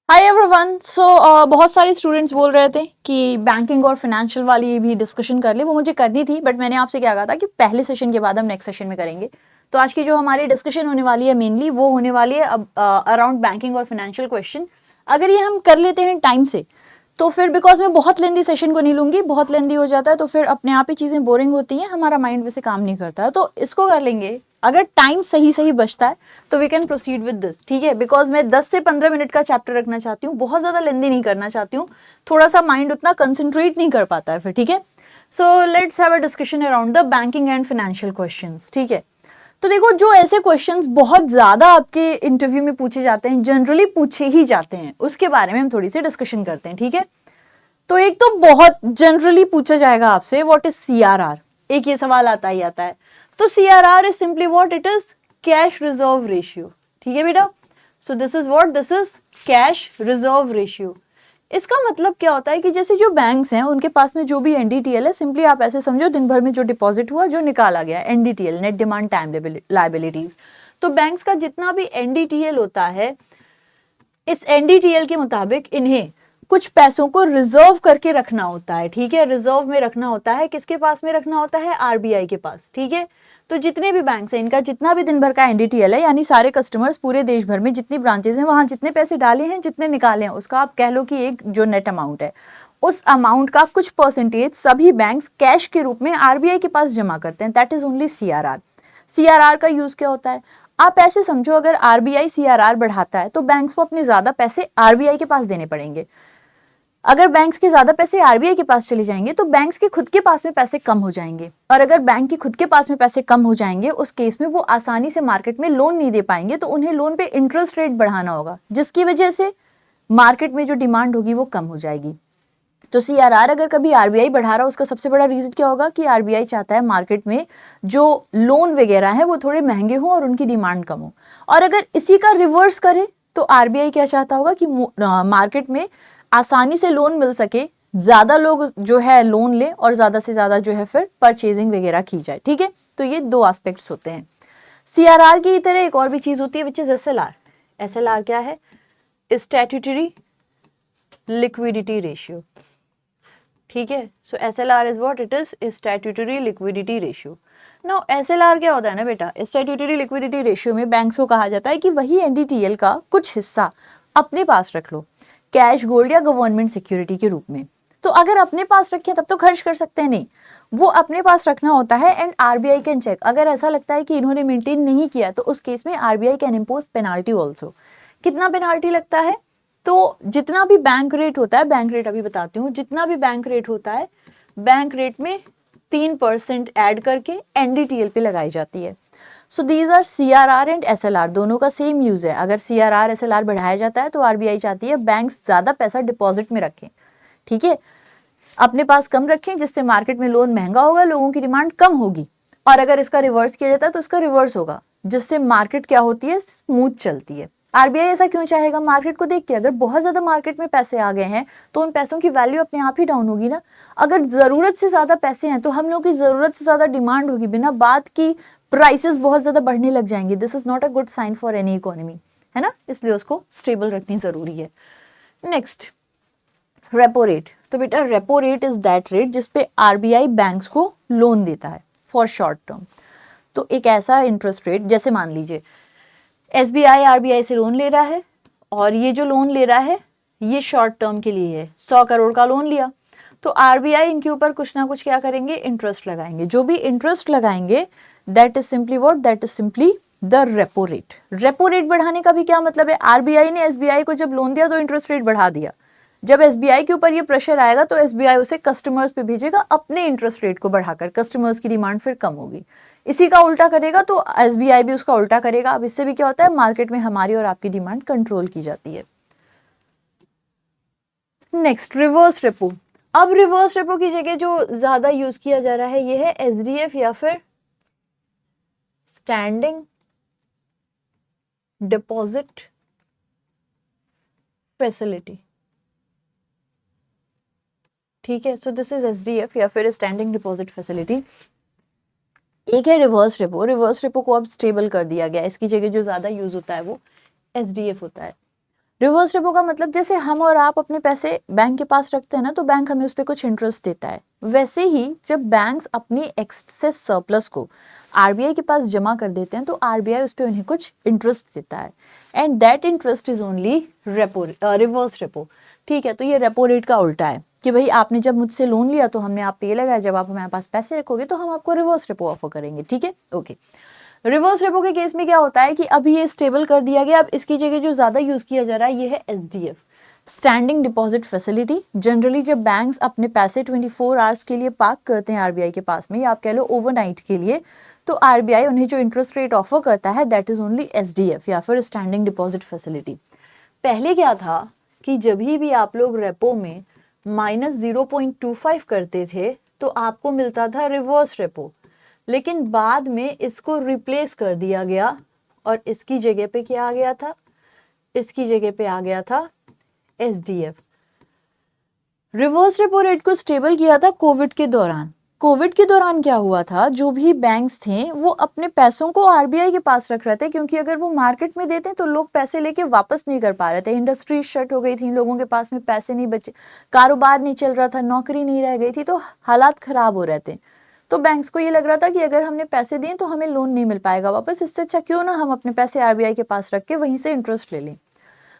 Hi everyone. बहुत सारे students बोल रहे थे कि बैंकिंग और फाइनेंशियल वाली भी डिस्कशन कर ले। वो मुझे करनी थी बट मैंने आपसे क्या कहा था कि पहले सेशन के बाद हम नेक्स्ट सेशन में करेंगे। तो आज की जो हमारी डिस्कशन होने वाली है मेनली वो होने वाली है अब अराउंड बैंकिंग और फाइनेंशियल क्वेश्चन। अगर ये हम कर लेते हैं टाइम से तो फिर बिकॉज मैं बहुत लेंदी सेशन को नहीं लूंगी, बहुत लेंदी हो जाता है तो फिर अपने आप ही चीज़ें बोरिंग होती हैं, हमारा माइंड वैसे काम नहीं करता है। तो इसको कर लेंगे अगर टाइम सही सही बचता है तो we can proceed with this, ठीक है। बिकॉज मैं 10 से 15 मिनट का चैप्टर रखना चाहती हूँ, बहुत ज़्यादा लेंदी नहीं करना चाहती हूँ, थोड़ा सा माइंड उतना कंसंट्रेट नहीं कर पाता है फिर, ठीक है। So let's have a discussion around the banking and financial questions, ठीक है। तो देखो, जो ऐसे क्वेश्चंस बहुत ज़्यादा आपके इंटरव्यू में पूछे जाते हैं, जनरली पूछे ही जाते हैं, उसके बारे में हम थोड़ी सी डिस्कशन करते हैं, ठीक है। तो एक तो बहुत जनरली पूछा जाएगा आपसे, व्हाट इज सीआरआर। एक ये सवाल आता ही आता है। तो CRR is simply what it is, cash reserve ratio, ठीक है बेटा। So this is what, this is cash reserve ratio. इसका मतलब क्या होता है कि जैसे जो बैंक्स हैं उनके पास में जो भी एनडीटीएल है, सिंपली आप ऐसे समझो दिन भर में जो डिपॉजिट हुआ, जो निकाला गया, NDTL, net demand time liabilities. तो बैंक्स का जितना भी एनडीटीएल होता है, इस एनडीटीएल के मुताबिक इन्हें कुछ पैसों को रिजर्व करके रखना होता है, ठीक है। रिजर्व में रखना होता है, किसके पास में रखना होता है, आरबीआई के पास, ठीक है। तो जितने भी बैंक्स हैं, इनका जितना भी दिन भर का एनडीटीएल है, यानी सारे कस्टमर्स पूरे देश भर में जितनी ब्रांचेस हैं, वहां जितने पैसे डाले हैं, जितने निकाले हैं, उसका आप कह लो कि एक जो नेट अमाउंट है, उस अमाउंट का कुछ परसेंटेज सभी बैंक्स कैश के रूप में आरबीआई के पास जमा करते हैं। That is only CRR. CRR का यूज क्या होता है, आप ऐसे समझो, अगर आरबीआई सीआरआर बढ़ाता है तो बैंक्स को अपने ज्यादा पैसे आरबीआई के पास देने पड़ेंगे। अगर बैंक्स के ज्यादा पैसे आरबीआई के पास चले जाएंगे तो बैंक्स के खुद के पास में पैसे कम हो जाएंगे, और अगर बैंक के खुद के पास में पैसे कम हो जाएंगे, उस केस में वो आसानी से मार्केट में लोन नहीं दे पाएंगे, तो उन्हें लोन पे इंटरेस्ट रेट बढ़ाना होगा, जिसकी वजह से मार्केट में जो डिमांड होगी वो कम हो जाएगी। तो सीआरआर अगर कभी आरबीआई बढ़ा रहा है, उसका सबसे बड़ा रीजन क्या होगा कि आरबीआई चाहता है मार्केट में जो लोन वगैरह है वो थोड़े महंगे हो और उनकी डिमांड कम हो। और अगर इसी का रिवर्स करे तो आरबीआई क्या चाहता होगा कि मार्केट में आसानी से लोन मिल सके, ज्यादा लोग जो है लोन ले और ज्यादा से ज्यादा जो है फिर परचेजिंग वगैरह की जाए, ठीक है। तो ये दो एस्पेक्ट्स होते हैं। सीआरआर की तरह एक और भी चीज होती है विच इज एसएलआर। एसएलआर क्या है, स्टैट्यूटरी लिक्विडिटी रेशियो, ठीक है। So SLR is what it is, statutory liquidity ratio. Now SLR क्या होता है ना बेटा, स्टैट्यूटरी लिक्विडिटी रेशियो में बैंक्स को कहा जाता है कि वही एनडीटीएल का कुछ हिस्सा अपने पास रख लो, कैश, गोल्ड या गवर्नमेंट सिक्योरिटी के रूप में। तो अगर अपने पास रखें तब तो खर्च कर सकते हैं, नहीं, वो अपने पास रखना होता है एंड आरबीआई कैन चेक। अगर ऐसा लगता है कि इन्होंने मेंटेन नहीं किया तो उस केस में RBI can impose penalty also. कितना पेनाल्टी लगता है, तो जितना भी बैंक रेट होता है, बैंक रेट अभी बताती हूँ, जितना भी बैंक रेट होता है, बैंक रेट में 3% ऐड करके एनडीटीएल पे लगाई जाती है। So these are CRR and SLR, दोनों का सेम यूज है। अगर सीआरआर एसएलआर बढ़ाया जाता है तो आरबीआई चाहती है बैंक्स ज्यादा पैसा डिपॉजिट में रखें, ठीक है, अपने पास कम रखें, जिससे मार्केट में लोन महंगा होगा, लोगों की डिमांड कम होगी। और अगर इसका रिवर्स किया जाता है तो इसका रिवर्स होगा, जिससे मार्केट क्या होती है, स्मूथ चलती है। आरबीआई ऐसा क्यों चाहेगा, मार्केट को देख के, अगर बहुत ज्यादा मार्केट में पैसे आ गए हैं तो उन पैसों की वैल्यू अपने आप ही डाउन होगी ना। अगर जरूरत से ज्यादा पैसे हैं तो हम लोग की जरूरत से ज्यादा डिमांड होगी, बिना बात की प्राइसेस बहुत ज्यादा बढ़ने लग जाएंगे। This is not a good sign for any economy, है ना, इसलिए उसको स्टेबल रखनी जरूरी है। Next, repo rate. तो बेटा repo rate is that rate जिसपे आरबीआई बैंक्स को लोन देता है फॉर शॉर्ट टर्म। तो एक ऐसा इंटरेस्ट रेट, जैसे मान लीजिए एसबीआई आरबीआई से लोन ले रहा है, और ये जो लोन ले रहा है ये शॉर्ट टर्म के लिए है, 100 करोड़ का लोन लिया, तो आरबीआई इनके ऊपर कुछ ना कुछ क्या करेंगे, इंटरेस्ट लगाएंगे। जो भी इंटरेस्ट लगाएंगे that is simply what, that is simply the repo rate. Repo rate बढ़ाने का भी क्या मतलब है, आरबीआई ने एसबीआई को जब लोन दिया तो इंटरेस्ट रेट बढ़ा दिया। जब एसबीआई के ऊपर ये प्रेशर आएगा तो एसबीआई उसे कस्टमर्स पे भेजेगा अपने इंटरेस्ट रेट को बढ़ाकर, कस्टमर्स की डिमांड फिर कम होगी। इसी का उल्टा करेगा तो एसबीआई भी उसका उल्टा करेगा। अब इससे भी क्या होता है, मार्केट में हमारी और आपकी डिमांड कंट्रोल की जाती है। Next, reverse repo. अब रिवर्स रेपो की जगह जो ज्यादा यूज किया जा रहा है ये है एसडीएफ या फिर स्टैंडिंग डिपॉजिट फैसिलिटी, ठीक है। सो दिस इज एसडीएफ या फिर स्टैंडिंग डिपॉजिट फैसिलिटी। एक है रिवर्स रेपो। रिवर्स रेपो को अब स्टेबल कर दिया गया, इसकी जगह जो ज्यादा यूज होता है वो एसडीएफ होता है। रिवर्स रेपो का मतलब जैसे हम और आप अपने पैसे बैंक के पास रखते हैं ना, तो बैंक हमें उस पर कुछ इंटरेस्ट देता है। वैसे ही जब बैंक्स अपनी एक्सेस सरप्लस को आरबीआई के पास जमा कर देते हैं तो आरबीआई उस पर उन्हें कुछ इंटरेस्ट देता है, and that interest is only reverse repo. ठीक है, तो ये रेपो रेट का उल्टा है कि भाई आपने जब मुझसे लोन लिया तो हमने आप पे लगाया, जब आप हमारे पास पैसे रखोगे तो हम आपको रिवर्स रेपो ऑफर करेंगे। ठीक है, ओके। रिवर्स रेपो के केस में क्या होता है कि अभी ये स्टेबल कर दिया गया, अब इसकी जगह जो ज्यादा यूज किया जा रहा है ये है SDF, standing deposit facility. Generally जब बैंक्स अपने पैसे 24 आवर्स के लिए पार्क करते हैं आरबीआई के पास में, या आप कह लो ओवरनाइट के लिए, तो आरबीआई उन्हें जो इंटरेस्ट रेट ऑफर करता है दैट इज ओनली एसडीएफ या फिर स्टैंडिंग डिपॉजिट फैसिलिटी। पहले क्या था कि जब भी आप लोग रेपो में -0.25 करते थे तो आपको मिलता था रिवर्स रेपो, लेकिन बाद में इसको रिप्लेस कर दिया गया और इसकी जगह पे क्या आ गया था, इसकी जगह पे आ गया था एसडीएफ। रिवर्स रेपो रेट को स्टेबल किया था कोविड के दौरान। कोविड के दौरान क्या हुआ था, जो भी बैंक्स थे वो अपने पैसों को आरबीआई के पास रख रहे थे, क्योंकि अगर वो मार्केट में देते तो लोग पैसे लेके वापस नहीं कर पा रहे थे, इंडस्ट्री शट हो गई थी, लोगों के पास में पैसे नहीं बचे, कारोबार नहीं चल रहा था, नौकरी नहीं रह गई थी, तो हालात खराब हो रहे थे। तो बैंक्स को ये लग रहा था कि अगर हमने पैसे दिए तो हमें लोन नहीं मिल पाएगा वापस, इससे अच्छा क्यों ना हम अपने पैसे आरबीआई के पास रख के वहीं से इंटरेस्ट ले लें।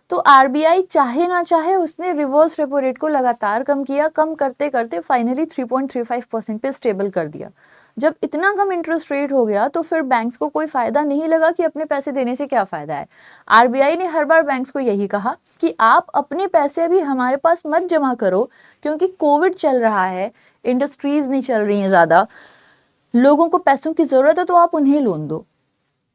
तो आरबीआई चाहे ना चाहे उसने रिवर्स रेपो रेट को लगातार कम किया, कम करते करते फाइनली 3.35% पे स्टेबल कर दिया। जब इतना कम इंटरेस्ट रेट हो गया तो फिर बैंक्स को कोई फायदा नहीं लगा कि अपने पैसे देने से क्या फायदा है। आरबीआई ने हर बार बैंक्स को यही कहा कि आप अपने पैसे अभी हमारे पास मत जमा करो, क्योंकि कोविड चल रहा है, इंडस्ट्रीज नहीं चल रही हैं ज़्यादा, लोगों को पैसों की ज़रूरत है, तो आप उन्हें लोन दो।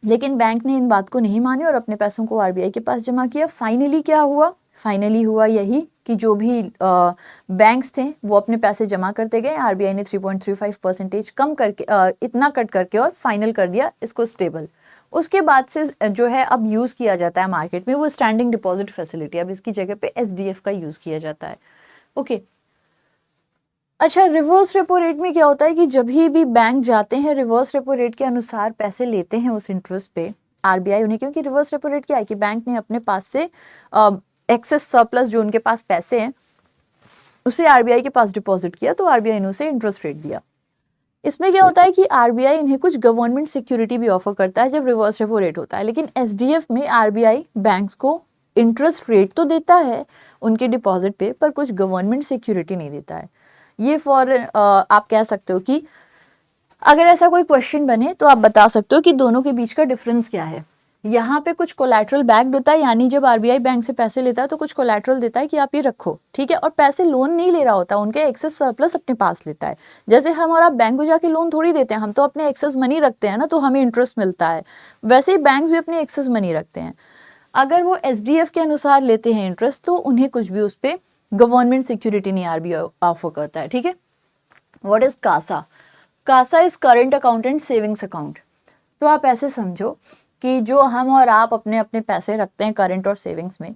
लेकिन बैंक ने इन बात को नहीं मानी और अपने पैसों को आरबीआई के पास जमा किया। फाइनली क्या हुआ, फाइनली हुआ यही कि जो भी बैंक्स थे वो अपने पैसे जमा करते गए, आरबीआई ने 3.35% कम करके इतना कट करके और फाइनल कर दिया इसको स्टेबल। उसके बाद से जो है अब यूज़ किया जाता है मार्केट में वो स्टैंडिंग डिपॉजिट फैसिलिटी, अब इसकी जगह पे एसडीएफ का यूज़ किया जाता है। ओके, अच्छा, रिवर्स रेपो रेट में क्या होता है कि जब भी बैंक जाते हैं रिवर्स रेपो रेट के अनुसार पैसे लेते हैं उस इंटरेस्ट पे आरबीआई उन्हें, क्योंकि रिवर्स रेपो रेट क्या है कि बैंक ने अपने पास से एक्सेस सरप्लस जो उनके पास पैसे हैं उसे आरबीआई के पास डिपॉजिट किया, तो आरबीआई ने उसे इंटरेस्ट रेट दिया। इसमें क्या होता है कि आरबीआई इन्हें कुछ गवर्नमेंट सिक्योरिटी भी ऑफर करता है जब रिवर्स रेपो रेट होता है, लेकिन एसडीएफ में आरबीआई बैंक्स को इंटरेस्ट रेट तो देता है उनके डिपॉजिट पे, पर कुछ गवर्नमेंट सिक्योरिटी नहीं देता है। ये फॉर आप कह सकते हो कि अगर ऐसा कोई क्वेश्चन बने तो आप बता सकते हो कि दोनों के बीच का डिफरेंस क्या है। यहाँ पे कुछ कोलैटरल बैक्ड होता है, यानी जब आरबीआई बैंक से पैसे लेता है तो कुछ कोलैटरल देता है कि आप ये रखो, ठीक है, और पैसे लोन नहीं ले रहा होता, उनके एक्सेस सरप्लस अपने पास लेता है। जैसे हम और आप बैंक को जाके लोन थोड़ी देते हैं, हम तो अपने एक्सेस मनी रखते हैं ना, तो हमें इंटरेस्ट मिलता है, वैसे ही बैंक्स भी अपने एक्सेस मनी रखते हैं। अगर वो एसडीएफ के अनुसार लेते हैं इंटरेस्ट तो उन्हें कुछ भी उस पर गवर्नमेंट सिक्योरिटी नहीं आरबीआई ऑफर करता है। ठीक है, what is CASA? CASA is current account and savings account. तो आप ऐसे समझो कि जो हम और आप अपने अपने पैसे रखते हैं करंट और सेविंग्स में,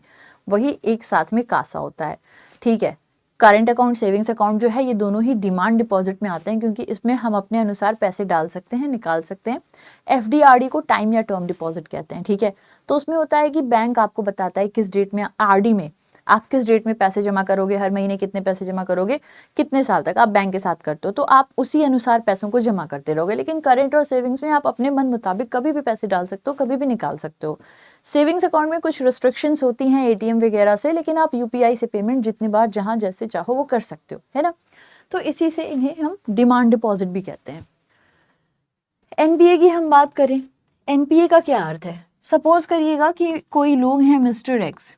वही एक साथ में कासा होता है। ठीक है, करंट अकाउंट सेविंग्स अकाउंट जो है ये दोनों ही डिमांड डिपॉजिट में आते हैं, क्योंकि इसमें हम अपने अनुसार पैसे डाल सकते हैं, निकाल सकते हैं। एफडीआरडी को टाइम या टर्म डिपॉजिट कहते हैं। ठीक है, तो उसमें होता है कि बैंक आपको बताता है किस डेट में, आरडी में आप किस डेट में पैसे जमा करोगे, हर महीने कितने पैसे जमा करोगे, कितने साल तक आप बैंक के साथ करते हो, तो आप उसी अनुसार पैसों को जमा करते रहोगे। लेकिन करंट और सेविंग्स में आप अपने मन मुताबिक कभी भी पैसे डाल सकते हो, कभी भी निकाल सकते हो। सेविंग्स अकाउंट में कुछ रिस्ट्रिक्शंस होती हैं एटीएम वगैरह से, लेकिन आप यूपीआई से पेमेंट जितनी बार जहां जैसे चाहो वो कर सकते हो, है ना। तो इसी से इन्हें हम डिमांड डिपॉजिट भी कहते हैं। एनपीए की हम बात करें, एनपीए का क्या अर्थ है? सपोज करिएगा कि कोई लोग हैं मिस्टर एक्स,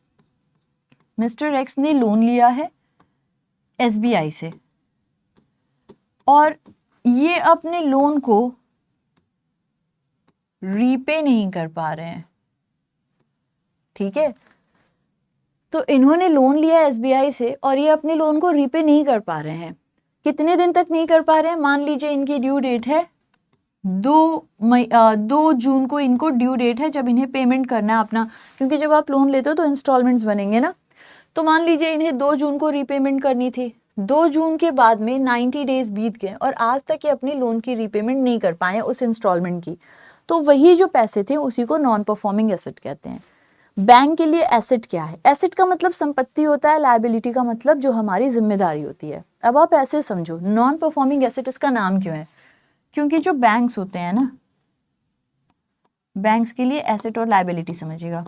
मिस्टर एक्स ने लोन लिया है एसबीआई से और ये अपने लोन को रीपे नहीं कर पा रहे हैं। ठीक है, तो इन्होंने लोन लिया एसबीआई से और ये अपने लोन को रीपे नहीं कर पा रहे हैं। कितने दिन तक नहीं कर पा रहे हैं? मान लीजिए इनकी ड्यू डेट है 2 जून को, इनको ड्यू डेट है जब इन्हें पेमेंट करना है अपना, क्योंकि जब आप लोन लेते हो तो इंस्टॉलमेंट्स बनेंगे ना। तो मान लीजिए इन्हें 2 जून को रीपेमेंट करनी थी, 2 जून के बाद में 90 डेज बीत गए और आज तक ये अपनी लोन की रीपेमेंट नहीं कर पाए उस इंस्टॉलमेंट की, तो वही जो पैसे थे उसी को नॉन परफॉर्मिंग एसेट कहते हैं। बैंक के लिए एसेट क्या है? एसेट का मतलब संपत्ति होता है, लायबिलिटी का मतलब जो हमारी जिम्मेदारी होती है। अब आप ऐसे समझो, नॉन परफॉर्मिंग एसेट इसका नाम क्यों है? क्योंकि जो बैंक्स होते हैं ना, बैंक्स के लिए एसेट और लायबिलिटी समझिएगा,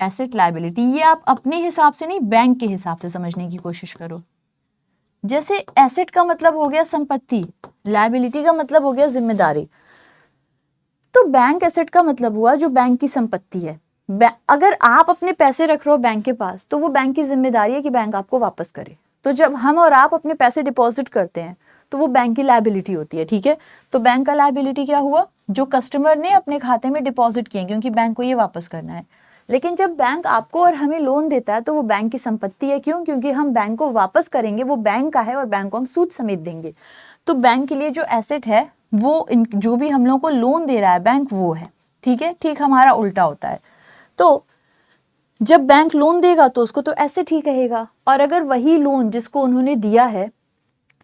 एसेट लायबिलिटी ये आप अपने हिसाब से नहीं, बैंक के हिसाब से समझने की कोशिश करो। जैसे एसेट का मतलब हो गया संपत्ति, लायबिलिटी का मतलब हो गया जिम्मेदारी। तो बैंक एसेट का मतलब हुआ जो बैंक की संपत्ति है। अगर आप अपने पैसे रख रहे हो बैंक के पास, तो वो बैंक की जिम्मेदारी है कि बैंक आपको वापस करे। तो जब हम और आप अपने पैसे डिपॉजिट करते हैं तो वो बैंक की लायबिलिटी होती है, ठीक है। तो बैंक का लायबिलिटी क्या हुआ? जो कस्टमर ने अपने खाते में डिपॉजिट किए, क्योंकि बैंक को ये वापस करना है। लेकिन जब बैंक आपको और हमें लोन देता है तो वो बैंक की संपत्ति है। क्यों? क्योंकि हम बैंक को वापस करेंगे, वो बैंक का है और बैंक को हम सूद समेत देंगे। तो बैंक के लिए जो एसेट है वो जो भी हम लोगों को लोन दे रहा है बैंक, वो है, ठीक है। ठीक हमारा उल्टा होता है। तो जब बैंक लोन देगा तो उसको तो एसेट ही कहेगा, और अगर वही लोन जिसको उन्होंने दिया है,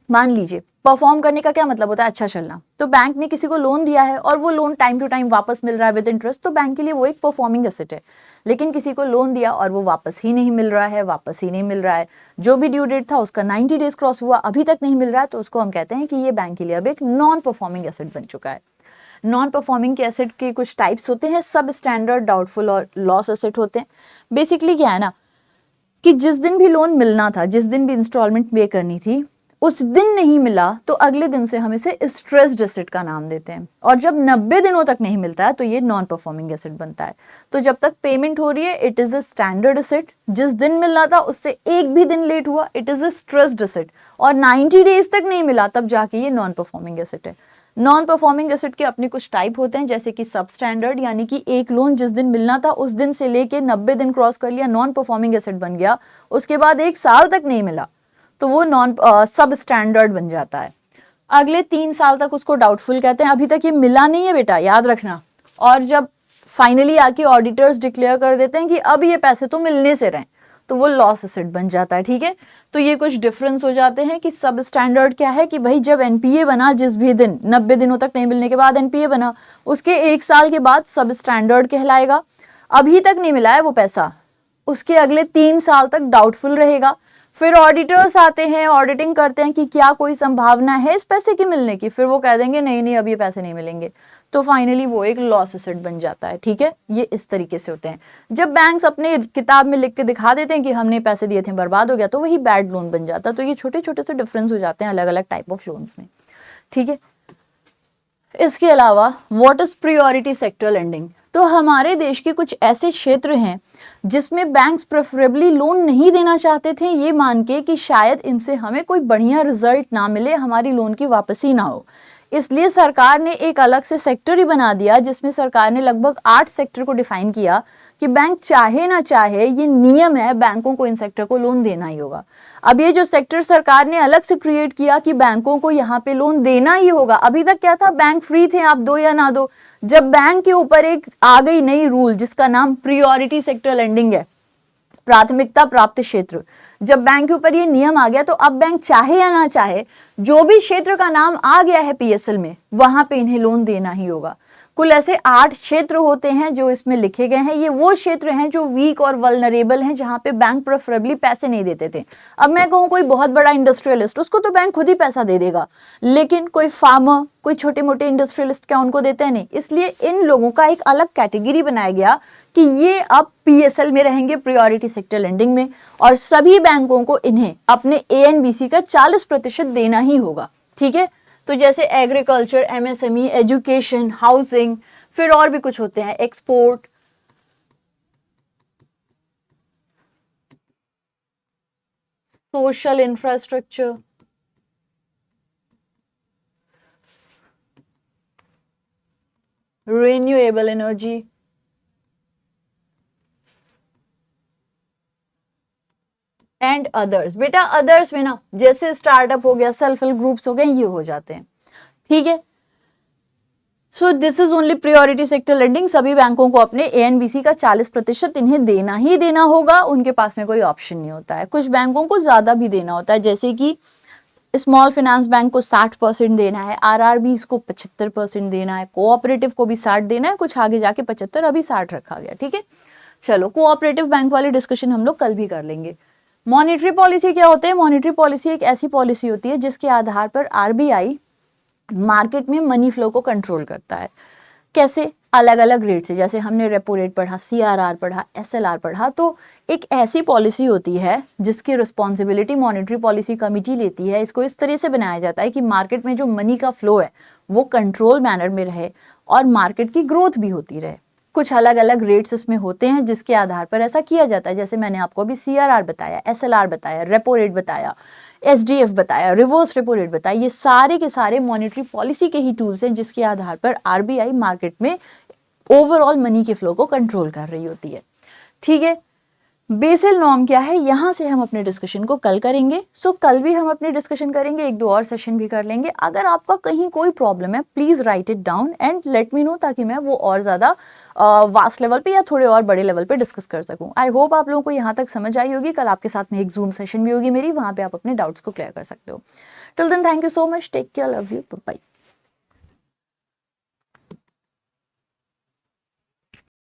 मान लीजिए परफॉर्म करने का क्या मतलब होता है? अच्छा चलना। तो बैंक ने किसी को लोन दिया है और वो लोन टाइम टू टाइम वापस मिल रहा है विद इंटरेस्ट, तो बैंक के लिए वो एक परफॉर्मिंग एसेट है। लेकिन किसी को लोन दिया और वो वापस ही नहीं मिल रहा है, जो भी ड्यू डेट था उसका 90 डेज क्रॉस हुआ, अभी तक नहीं मिल रहा है, तो उसको हम कहते हैं कि ये बैंक के लिए अब एक नॉन परफॉर्मिंग एसेट बन चुका है। नॉन परफॉर्मिंग के एसेट के कुछ टाइप्स होते हैं, सब स्टैंडर्ड, डाउटफुल और लॉस एसेट होते हैं। बेसिकली क्या है ना, कि जिस दिन भी लोन मिलना था, जिस दिन भी इंस्टॉलमेंट पे करनी थी, उस दिन नहीं मिला तो अगले दिन से हम इसे स्ट्रेस्ड एसेट का नाम देते हैं। और जब 90 दिनों तक नहीं मिलता है तो ये नॉन परफॉर्मिंग एसेट बनता है। तो जब तक पेमेंट हो रही है it is a standard asset, जिस दिन मिलना था उससे एक भी दिन लेट हुआ it is a stressed asset, और 90 डेज तक नहीं मिला तब जाके ये नॉन परफॉर्मिंग एसेट है। नॉन परफॉर्मिंग एसेट के अपने कुछ टाइप होते हैं, जैसे कि सब स्टैंडर्ड, यानी कि एक लोन जिस दिन मिलना था उस दिन से लेके 90 दिन क्रॉस कर लिया, नॉन परफॉर्मिंग एसेट बन गया। उसके बाद 1 साल तक नहीं मिला तो वो नॉन सब स्टैंडर्ड बन जाता है। अगले 3 साल तक उसको डाउटफुल कहते हैं, अभी तक ये मिला नहीं है बेटा, याद रखना। और जब फाइनली आके ऑडिटर्स डिक्लेयर कर देते हैं कि अब ये पैसे तो मिलने से रहे, तो वो लॉस एसेट बन जाता है, ठीक है। तो ये कुछ डिफरेंस हो जाते हैं कि सब स्टैंडर्ड क्या है कि भाई जब एनपीए बना, जिस भी दिन 90 दिनों तक नहीं मिलने के बाद एनपीए बना, उसके 1 साल के बाद सब स्टैंडर्ड कहलाएगा। अभी तक नहीं मिला है वो पैसा, उसके अगले 3 साल तक डाउटफुल रहेगा। फिर ऑडिटर्स आते हैं, ऑडिटिंग करते हैं कि क्या कोई संभावना है इस पैसे की मिलने की, फिर वो कह देंगे नहीं नहीं अब ये पैसे नहीं मिलेंगे, तो फाइनली वो एक लॉस एसेट बन जाता है, ठीक है। ये इस तरीके से होते हैं। जब बैंक्स अपने किताब में लिख के दिखा देते हैं कि हमने पैसे दिए थे बर्बाद हो गया, तो वही बैड लोन बन जाता है। तो ये छोटे छोटे से डिफरेंस हो जाते हैं अलग अलग टाइप ऑफ लोन्स में, ठीक है। इसके अलावा what is priority sector lending? तो हमारे देश के कुछ ऐसे क्षेत्र हैं जिसमें बैंक्स प्रेफरेबली लोन नहीं देना चाहते थे, ये मान के कि शायद इनसे हमें कोई बढ़िया रिजल्ट ना मिले, हमारी लोन की वापसी ना हो। इसलिए सरकार ने एक अलग से सेक्टर ही बना दिया, जिसमें सरकार ने लगभग 8 सेक्टर को डिफाइन किया कि बैंक चाहे ना चाहे ये नियम है, बैंकों को इन सेक्टर को लोन देना ही होगा। अब ये जो सेक्टर सरकार ने अलग से क्रिएट किया कि बैंकों को यहाँ पे लोन देना ही होगा। अभी तक क्या था, बैंक फ्री थे, आप दो या ना दो। जब बैंक के ऊपर एक आ गई नई रूल जिसका नाम प्रायोरिटी सेक्टर लेंडिंग है, प्राथमिकता प्राप्त क्षेत्र, जब बैंक के ऊपर ये नियम आ गया तो अब बैंक चाहे या ना चाहे, जो भी क्षेत्र का नाम आ गया है पीएसएल में, वहां पे इन्हें लोन देना ही होगा। कुल ऐसे 8 क्षेत्र होते हैं जो इसमें लिखे गए हैं। ये वो क्षेत्र हैं जो वीक और वल्नरेबल हैं, जहां पे बैंक प्रेफरेबली पैसे नहीं देते थे। अब मैं कहूँ कोई बहुत बड़ा इंडस्ट्रियलिस्ट, उसको तो बैंक खुद ही पैसा दे देगा, लेकिन कोई फार्मर, कोई छोटे मोटे इंडस्ट्रियलिस्ट क्या उनको देते हैं? नहीं। इसलिए इन लोगों का एक अलग कैटेगरी बनाया गया कि ये अब पीएसएल में रहेंगे, प्रायोरिटी सेक्टर लेंडिंग में, और सभी बैंकों को इन्हें अपने एएनबीसी का 40% देना ही होगा, ठीक है। तो जैसे एग्रीकल्चर, एमएसएमई, एजुकेशन, हाउसिंग, फिर और भी कुछ होते हैं, export, social infrastructure, renewable energy, and others. बेटा अदर्स में ना जैसे स्टार्टअप हो गया, सेल्फ हेल्प ग्रुप्स हो गए, ये हो जाते हैं, ठीक है। So this is only priority sector lending. सभी बैंकों को अपने एएनबीसी का 40% इन्हें देना ही देना होगा, उनके पास में कोई ऑप्शन नहीं होता है। कुछ बैंकों को ज्यादा भी देना होता है, जैसे कि स्मॉल फाइनेंस बैंक को 60% देना है, आरआरबीज को 75% देना है, कोऑपरेटिव को भी 60 देना है, कुछ आगे जाके 75, अभी 60 रखा गया, ठीक है। चलो कोऑपरेटिव बैंक वाली डिस्कशन हम लोग कल भी कर लेंगे। मॉनेटरी पॉलिसी क्या होते हैं? मॉनेटरी पॉलिसी एक ऐसी पॉलिसी होती है जिसके आधार पर आरबीआई मार्केट में मनी फ्लो को कंट्रोल करता है। कैसे? अलग अलग रेट से, जैसे हमने रेपो रेट पढ़ा, सीआरआर पढ़ा, एसएलआर पढ़ा, तो एक ऐसी पॉलिसी होती है जिसकी रिस्पॉन्सिबिलिटी मॉनेटरी पॉलिसी कमिटी लेती है। इसको इस तरह से बनाया जाता है कि मार्केट में जो मनी का फ्लो है वो कंट्रोल मैनर में रहे और मार्केट की ग्रोथ भी होती रहे। कुछ अलग अलग रेट्स इसमें होते हैं जिसके आधार पर ऐसा किया जाता है। जैसे मैंने आपको अभी सीआरआर बताया, एसएलआर बताया, रेपो रेट बताया, एसडीएफ बताया, रिवर्स रेपो रेट बताया, ये सारे के सारे मॉनेटरी पॉलिसी के ही टूल्स हैं जिसके आधार पर आरबीआई मार्केट में ओवरऑल मनी के फ्लो को कंट्रोल कर रही होती है, ठीक है। बेसिल नॉर्म क्या है, यहाँ से हम अपने डिस्कशन को कल करेंगे। सो कल भी हम अपने डिस्कशन करेंगे, एक दो और सेशन भी कर लेंगे। अगर आपका कहीं कोई प्रॉब्लम है please right it down and let me know, ताकि मैं वो और ज़्यादा वास्ट लेवल पे या थोड़े और बड़े लेवल पे डिस्कस कर सकूँ। आई होप आप लोगों को यहाँ तक समझ आई होगी। कल आपके साथ में एक जूम सेशन भी होगी मेरी, वहाँ पे आप अपने डाउट्स को क्लियर कर सकते हो। Till then thank you so much, take care, love you, bye.